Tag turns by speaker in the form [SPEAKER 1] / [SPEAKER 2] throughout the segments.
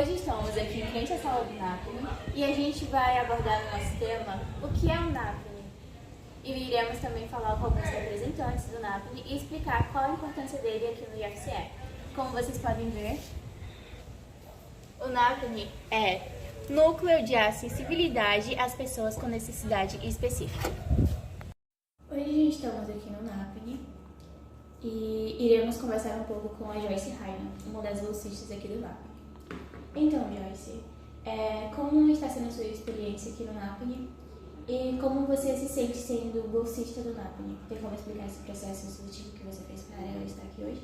[SPEAKER 1] Hoje estamos aqui em frente à sala do NAPNE e a gente vai abordar no nosso tema o que é o NAPNE. E iremos também falar com alguns representantes do NAPNE e explicar qual a importância dele aqui no IFCE. Como vocês podem ver, o NAPNE é Núcleo de Acessibilidade às Pessoas com Necessidade Específica. Hoje estamos aqui no NAPNE e iremos conversar um pouco com a Joyce Raina, uma das bolsistas aqui do NAPNE. Então, Joyce, como está sendo a sua experiência aqui no NAPNE e como você se sente sendo bolsista do NAPNE? Tem como explicar esse processo seletivo que você fez para estar aqui hoje?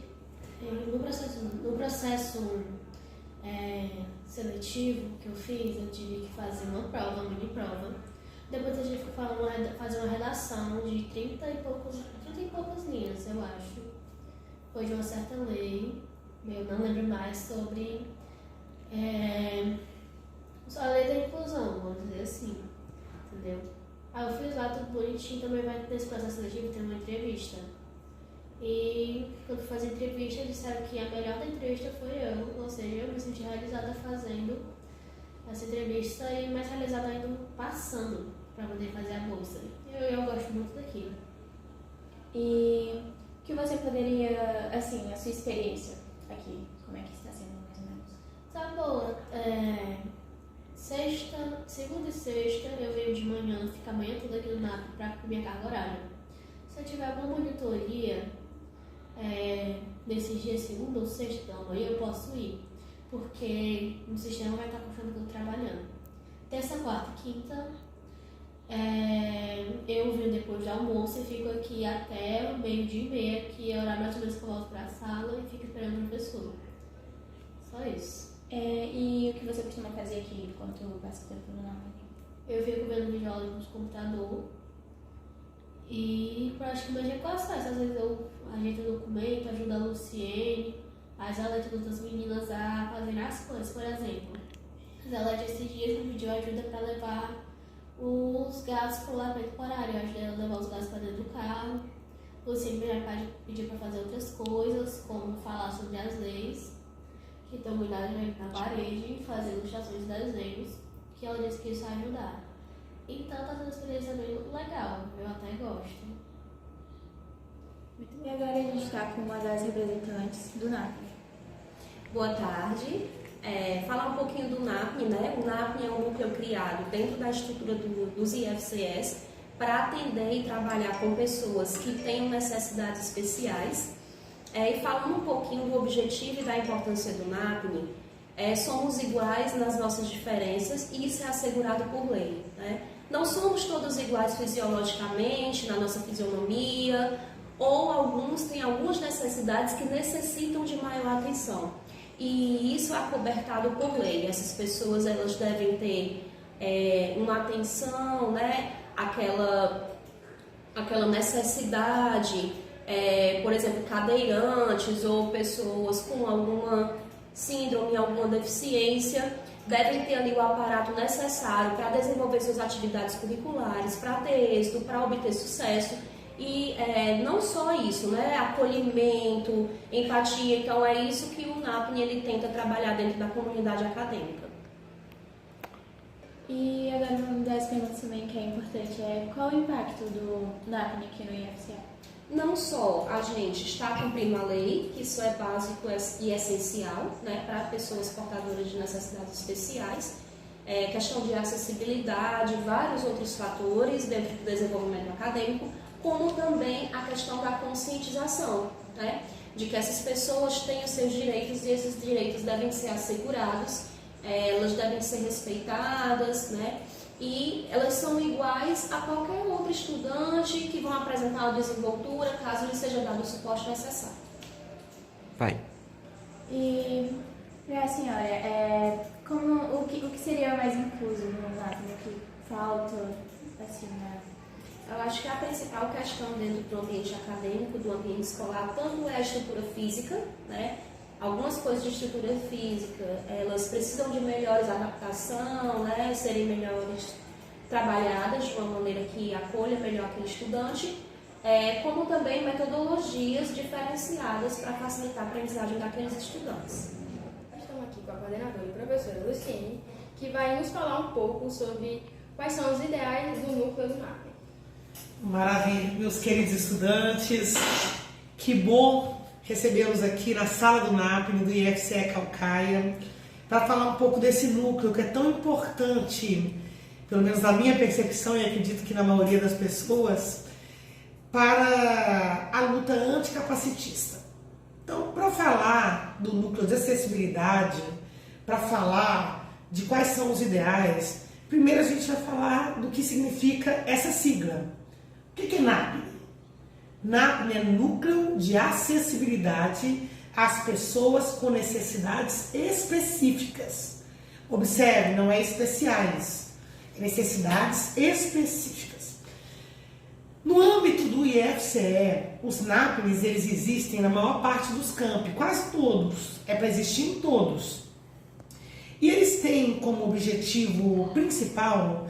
[SPEAKER 2] No processo seletivo que eu fiz, eu tive que fazer uma prova, uma mini prova. Depois eu tive que fazer uma redação de 30 e poucas linhas, eu acho. Foi de uma certa lei, eu não lembro mais, sobre a lei da inclusão, vamos dizer assim, entendeu? Aí eu fiz lá tudo bonitinho, também nesse processo seletivo tem uma entrevista. E quando eu fiz a entrevista, disseram que a melhor da entrevista foi eu, ou seja, eu me senti realizada fazendo essa entrevista e mais realizada ainda passando para poder fazer a bolsa. Eu gosto muito daquilo.
[SPEAKER 1] E o que você poderia, assim, a sua experiência aqui, como é que está sendo mais ou menos?
[SPEAKER 2] Tá boa. Segunda e sexta eu venho de manhã, fico a manhã toda aqui no NAP para minha carga horária. Se eu tiver alguma monitoria nesses dias, segunda ou sexta da manhã, eu posso ir, porque no sistema vai estar confiando que eu estou trabalhando. Terça, quarta e quinta, eu venho depois do almoço e fico aqui até o meio-dia e meia, que é o horário mais ou menos que eu volto para a sala e fico esperando o professor. Só isso.
[SPEAKER 1] E o que você costuma fazer aqui enquanto passa tempo no NAPNE?
[SPEAKER 2] Eu fico vendo videoaulas no computador e praticamente é quase fácil. Às vezes eu ajeito o documento, ajudo a Luciene, as aulas de outras meninas a fazerem as coisas. Por exemplo, as aulas desses dias me pediu ajuda para levar os gatos para o lar temporário. Eu ajudei ela a levar os gatos para dentro do carro. Luciene já pediu para fazer outras coisas, como falar sobre as leis que estão guardadas na parede, fazer ilustrações e desenhos, que ela disse que isso vai ajudar. Então tá sendo uma experiência bem legal, eu até gosto.
[SPEAKER 1] Muito bem, agora a gente está com uma das representantes do NAPNE.
[SPEAKER 3] Boa tarde. Falar um pouquinho do NAPNE, né? O NAPNE é um núcleo criado dentro da estrutura dos IFCS para atender e trabalhar com pessoas que tenham necessidades especiais. E falando um pouquinho do objetivo e da importância do NAPNE, somos iguais nas nossas diferenças e isso é assegurado por lei, né? Não somos todos iguais fisiologicamente, na nossa fisionomia, ou alguns têm algumas necessidades que necessitam de maior atenção. E isso é acobertado por lei. Essas pessoas elas devem ter uma atenção, né? Aquela necessidade, por exemplo, cadeirantes ou pessoas com alguma síndrome, alguma deficiência, devem ter ali o aparato necessário para desenvolver suas atividades curriculares, para ter êxito, para obter sucesso. E não só isso, né? Acolhimento, empatia, então é isso que o NAPNE ele tenta trabalhar dentro da comunidade acadêmica.
[SPEAKER 1] E agora uma das perguntas também que é importante é qual o impacto do NAPNE aqui no IFCE?
[SPEAKER 3] Não só a gente está cumprindo a lei, que isso é básico e essencial, né, para pessoas portadoras de necessidades especiais, questão de acessibilidade, vários outros fatores dentro do desenvolvimento acadêmico, como também a questão da conscientização, né, de que essas pessoas têm os seus direitos e esses direitos devem ser assegurados, elas devem ser respeitadas, né, e elas são iguais a qualquer outro estudante que vão apresentar uma desenvoltura caso lhe seja dado o suporte necessário.
[SPEAKER 4] Vai.
[SPEAKER 1] E para a senhora, o que seria mais incluso no NAPNE? O que falta, assim,
[SPEAKER 3] Eu acho que a principal questão dentro do ambiente acadêmico, do ambiente escolar, tanto é a estrutura física, né? Algumas coisas de estrutura física, elas precisam de melhores adaptação, né? Serem melhores trabalhadas de uma maneira que acolha melhor aquele estudante, como também metodologias diferenciadas para facilitar a aprendizagem daqueles estudantes.
[SPEAKER 2] Estamos aqui
[SPEAKER 4] com a coordenadora e professora Luciene, que vai nos falar um pouco sobre quais são os ideais do núcleo do NAPNE.
[SPEAKER 5] Maravilha, meus queridos estudantes, que bom recebê-los aqui na sala do NAPNE, do IFCE Caucaia, para falar um pouco desse núcleo que é tão importante, pelo menos na minha percepção e acredito que na maioria das pessoas, para a luta anticapacitista. Então, para falar do núcleo de acessibilidade, para falar de quais são os ideais, primeiro a gente vai falar do que significa essa sigla. O que é NAPNE? NAPNE é Núcleo de Acessibilidade às Pessoas com Necessidades Específicas. Observe, não é especiais, é necessidades específicas. No âmbito do IFCE, os NAPNEs eles existem na maior parte dos campi, quase todos, é para existir em todos. E eles têm como objetivo principal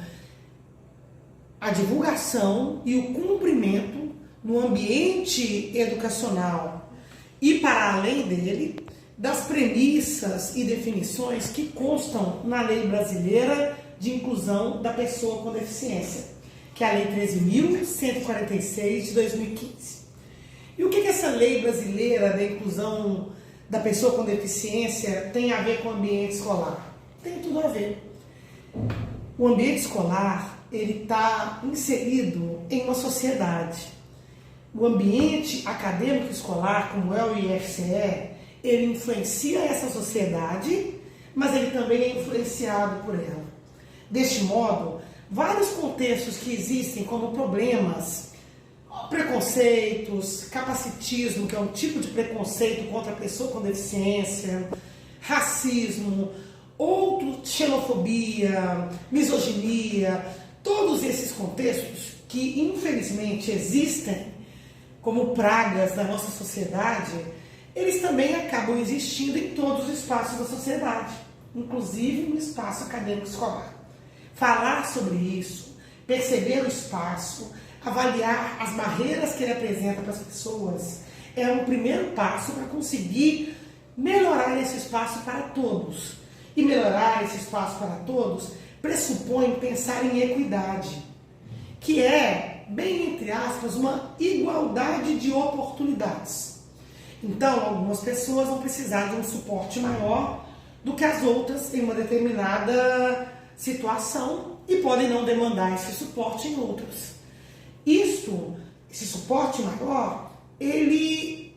[SPEAKER 5] a divulgação e o cumprimento no ambiente educacional e para além dele das premissas e definições que constam na Lei Brasileira de Inclusão da Pessoa com Deficiência, que é a Lei 13.146 de 2015. E o que essa Lei Brasileira da Inclusão da Pessoa com Deficiência tem a ver com o ambiente escolar? Tem tudo a ver. O ambiente escolar, ele está inserido em uma sociedade. O ambiente acadêmico escolar, como é o IFCE, ele influencia essa sociedade, mas ele também é influenciado por ela. Deste modo, vários contextos que existem como problemas, preconceitos, capacitismo, que é um tipo de preconceito contra a pessoa com deficiência, racismo, xenofobia, misoginia, todos esses contextos que infelizmente existem como pragas da nossa sociedade, eles também acabam existindo em todos os espaços da sociedade, inclusive no espaço acadêmico escolar. Falar sobre isso, perceber o espaço, avaliar as barreiras que ele apresenta para as pessoas, é um primeiro passo para conseguir melhorar esse espaço para todos. E melhorar esse espaço para todos pressupõe pensar em equidade, que é, bem entre aspas, uma igualdade de oportunidades. Então, algumas pessoas vão precisar de um suporte maior do que as outras em uma determinada situação e podem não demandar esse suporte em outras. Esse suporte maior,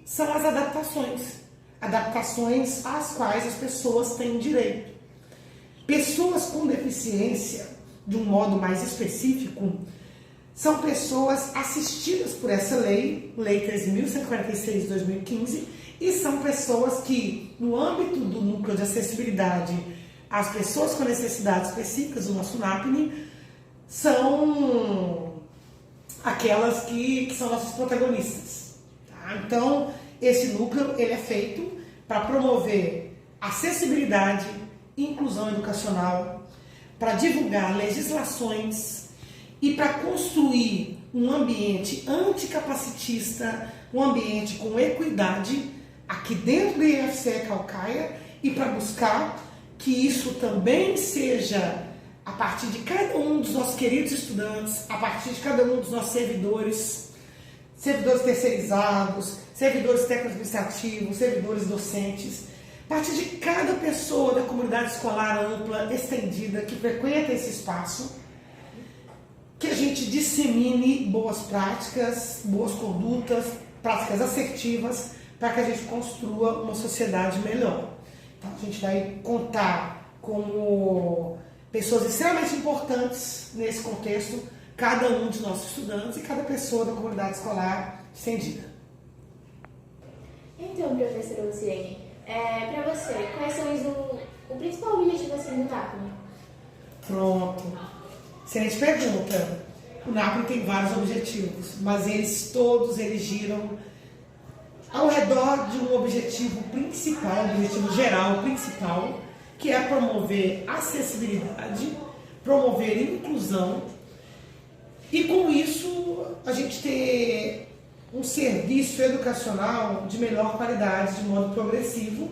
[SPEAKER 5] são as adaptações às quais as pessoas têm direito. Pessoas com deficiência, de um modo mais específico, são pessoas assistidas por essa lei, Lei 13.146 de 2015, e são pessoas que, no âmbito do núcleo de acessibilidade às pessoas com necessidades específicas do nosso NAPNE, são aquelas que são nossos protagonistas. Tá? Então, esse núcleo ele é feito para promover acessibilidade, inclusão educacional, para divulgar legislações e para construir um ambiente anticapacitista, um ambiente com equidade aqui dentro do IFCE Caucaia e para buscar que isso também seja a partir de cada um dos nossos queridos estudantes, a partir de cada um dos nossos servidores terceirizados, servidores técnico-administrativos, servidores docentes, a partir de cada pessoa da comunidade escolar ampla, estendida, que frequenta esse espaço, que a gente dissemine boas práticas, boas condutas, práticas assertivas, para que a gente construa uma sociedade melhor. Então, a gente vai contar como pessoas extremamente importantes nesse contexto, cada um dos nossos estudantes e cada pessoa da comunidade escolar estendida.
[SPEAKER 1] Então, professora Luciene, para você, quais são o principal objetivo assim, do NAPNE?
[SPEAKER 5] Pronto. Excelente pergunta. O NAPNE tem vários objetivos, mas todos eles giram ao redor de um objetivo principal, um objetivo geral principal, que é promover acessibilidade, promover inclusão e, com isso, a gente ter um serviço educacional de melhor qualidade, de modo progressivo,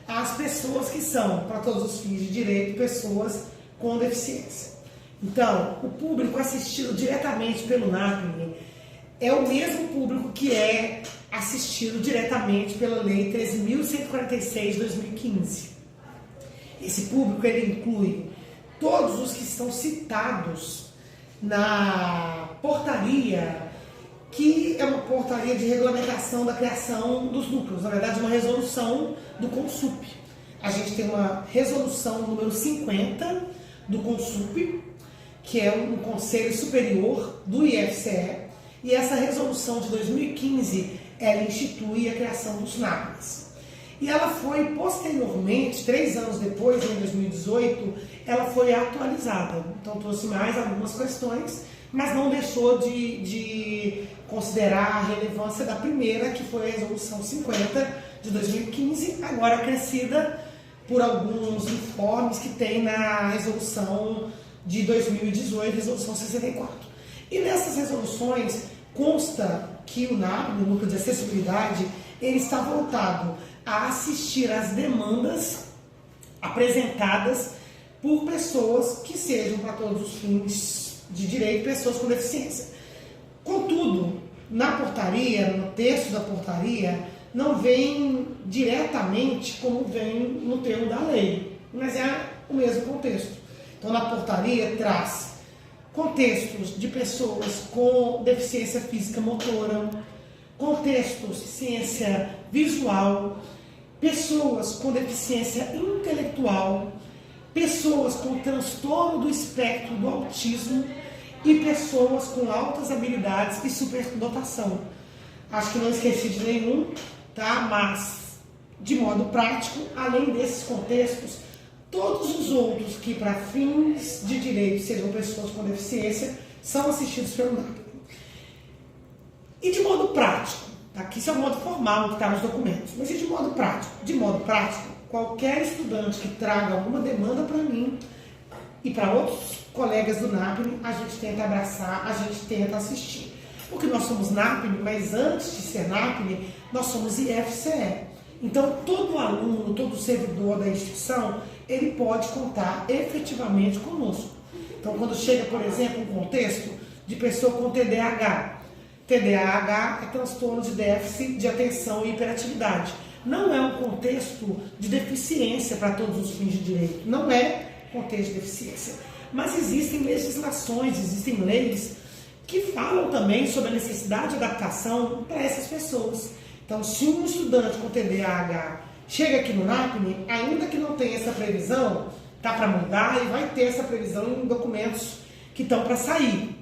[SPEAKER 5] as pessoas que são, para todos os fins de direito, pessoas com deficiência. Então, o público assistido diretamente pelo NAPNE é o mesmo público que é assistido diretamente pela Lei 13.146 de 2015. Esse público ele inclui todos os que estão citados na portaria, que é uma portaria de regulamentação da criação dos núcleos, na verdade uma resolução do CONSUP. A gente tem uma resolução número 50 do CONSUP, que é um conselho superior do IFCE, e essa resolução de 2015, ela institui a criação dos NAPNES. E ela foi posteriormente, 3 anos depois, em 2018, ela foi atualizada. Então trouxe mais algumas questões, mas não deixou de considerar a relevância da primeira, que foi a resolução 50 de 2015, agora acrescida por alguns informes que tem na resolução de 2018, resolução 64. E nessas resoluções consta que o NAPNE, o Núcleo de Acessibilidade, ele está voltado a assistir às demandas apresentadas por pessoas que sejam, para todos os fins de direito, pessoas com deficiência. Contudo, na portaria, no texto da portaria, não vem diretamente como vem no termo da lei, mas é o mesmo contexto. Então, na portaria traz contextos de pessoas com deficiência física motora, contextos de ciência visual, pessoas com deficiência intelectual, pessoas com transtorno do espectro do autismo e pessoas com altas habilidades e superdotação. Acho que não esqueci de nenhum, tá? Mas, de modo prático, além desses contextos, todos os outros que, para fins de direito, sejam pessoas com deficiência, são assistidos pelo NAPNE. E de modo prático, tá? Aqui isso é o modo formal que está nos documentos, mas e de modo prático? De modo prático, qualquer estudante que traga alguma demanda para mim e para outros colegas do NAPNE, a gente tenta abraçar, a gente tenta assistir. Porque nós somos NAPNE, mas antes de ser NAPNE, nós somos IFCE. Então, todo aluno, todo servidor da instituição, ele pode contar efetivamente conosco. Então, quando chega, por exemplo, um contexto de pessoa com TDAH. TDAH é transtorno de déficit de atenção e hiperatividade. Não é um contexto de deficiência para todos os fins de direito. Não é contexto de deficiência. Mas existem legislações, existem leis que falam também sobre a necessidade de adaptação para essas pessoas. Então, se um estudante com TDAH chega aqui no NAPNE, ainda que não tenha essa previsão, tá para mudar e vai ter essa previsão em documentos que estão para sair.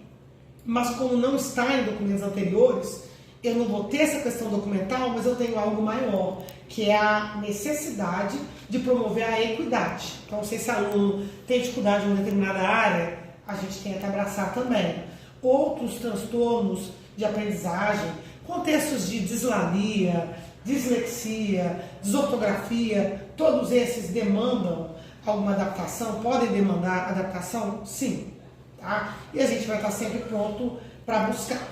[SPEAKER 5] Mas como não está em documentos anteriores, eu não vou ter essa questão documental, mas eu tenho algo maior, que é a necessidade de promover a equidade. Então, se esse aluno tem dificuldade em uma determinada área, a gente tenta abraçar também. Outros transtornos de aprendizagem, contextos de dislalia, dislexia, desortografia, todos esses demandam alguma adaptação, podem demandar adaptação? Sim. Tá? E a gente vai estar sempre pronto para buscar.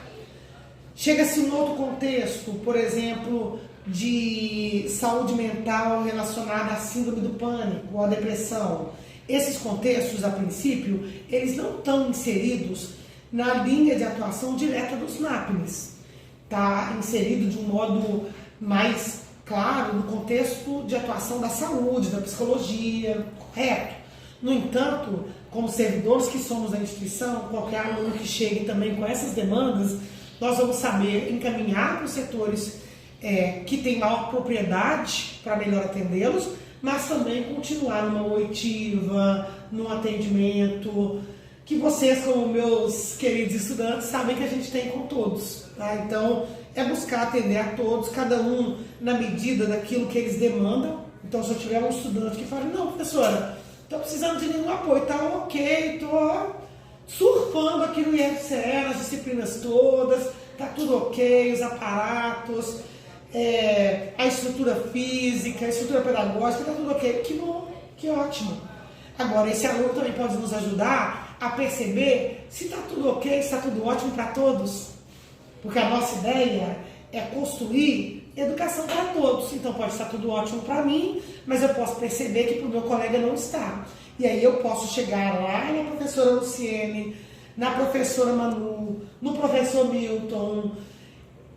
[SPEAKER 5] Chega-se um outro contexto, por exemplo, de saúde mental relacionada à síndrome do pânico ou à depressão. Esses contextos, a princípio, eles não estão inseridos na linha de atuação direta dos NAPNES. Está inserido de um modo mais claro no contexto de atuação da saúde, da psicologia, correto? No entanto, como servidores que somos da instituição, qualquer aluno que chegue também com essas demandas, nós vamos saber encaminhar para os setores que têm maior propriedade para melhor atendê-los, mas também continuar numa oitiva, num atendimento que vocês, como meus queridos estudantes, sabem que a gente tem com todos. Tá? Então, é buscar atender a todos, cada um na medida daquilo que eles demandam. Então, se eu tiver um estudante que fala, não, professora, estou precisando de nenhum apoio, tá ok, estou surfando aqui no IFCE, nas disciplinas todas, tá tudo ok, os aparatos, a estrutura física, a estrutura pedagógica, tá tudo ok, que bom, que ótimo. Agora, esse aluno também pode nos ajudar a perceber se está tudo ok, se está tudo ótimo para todos. Porque a nossa ideia é construir educação para todos. Então pode estar tudo ótimo para mim, mas eu posso perceber que para o meu colega não está. E aí eu posso chegar lá na professora Luciene, na professora Manu, no professor Milton,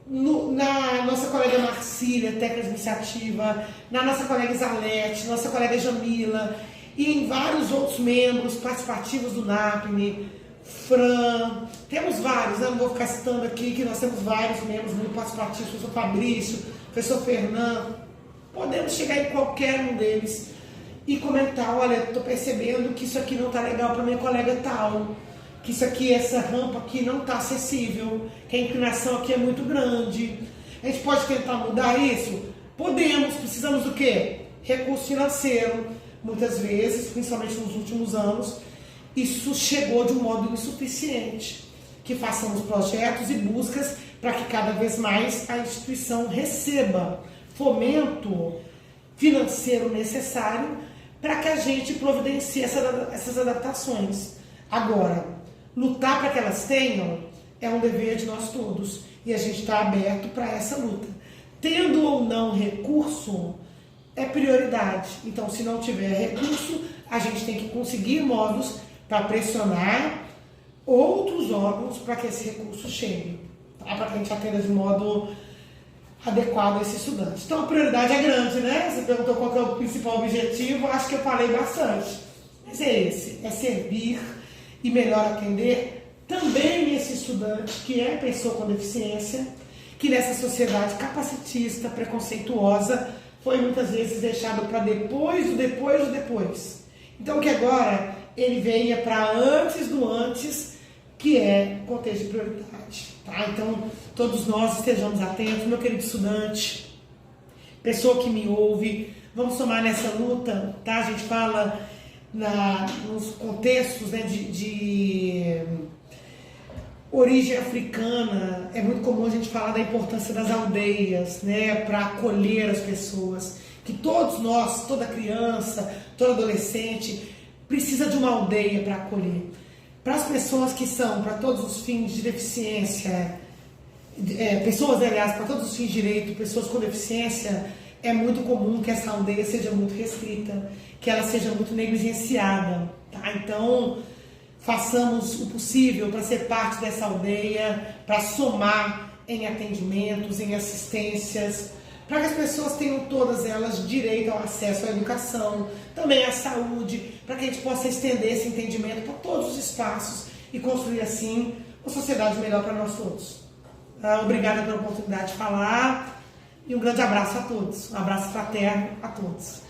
[SPEAKER 5] na nossa colega Marcília, técnica administrativa, na nossa colega Isalete, nossa colega Jamila, e em vários outros membros participativos do NAPNE, Fran, temos vários, né? Não vou ficar citando aqui que nós temos vários membros muito participativos, professor Fabrício, professor Fernando. Podemos chegar em qualquer um deles e comentar, olha, estou percebendo que isso aqui não está legal para minha colega tal, que isso aqui, essa rampa aqui não está acessível, que a inclinação aqui é muito grande. A gente pode tentar mudar isso? Podemos, precisamos do quê? Recurso financeiro. Muitas vezes, principalmente nos últimos anos, isso chegou de um modo insuficiente. Que façamos projetos e buscas para que cada vez mais a instituição receba fomento financeiro necessário para que a gente providencie essas adaptações. Agora, lutar para que elas tenham é um dever de nós todos e a gente está aberto para essa luta. Tendo ou não recurso, é prioridade. Então, se não tiver recurso, a gente tem que conseguir modos para pressionar outros órgãos para que esse recurso chegue, tá? Para que a gente atenda de modo adequado a esse estudante. Então, a prioridade é grande, né? Você perguntou qual que é o principal objetivo, acho que eu falei bastante. Mas é esse, é servir e melhor atender também esse estudante que é pessoa com deficiência, que nessa sociedade capacitista, preconceituosa, foi muitas vezes deixado para depois do depois do depois. Então que agora ele venha para antes do antes, que é o contexto de prioridade. Tá? Então todos nós estejamos atentos, meu querido estudante, pessoa que me ouve, vamos somar nessa luta, tá? A gente fala nos contextos, né, de origem africana, é muito comum a gente falar da importância das aldeias, né, para acolher as pessoas, que todos nós, toda criança, todo adolescente precisa de uma aldeia para acolher. Para as pessoas que são, para todos os fins de deficiência, pessoas, aliás, para todos os fins de direito, pessoas com deficiência, é muito comum que essa aldeia seja muito restrita, que ela seja muito negligenciada, tá? Então, façamos o possível para ser parte dessa aldeia, para somar em atendimentos, em assistências, para que as pessoas tenham todas elas direito ao acesso à educação, também à saúde, para que a gente possa estender esse entendimento para todos os espaços e construir assim uma sociedade melhor para nós todos. Obrigada pela oportunidade de falar e um grande abraço a todos, um abraço fraterno a todos.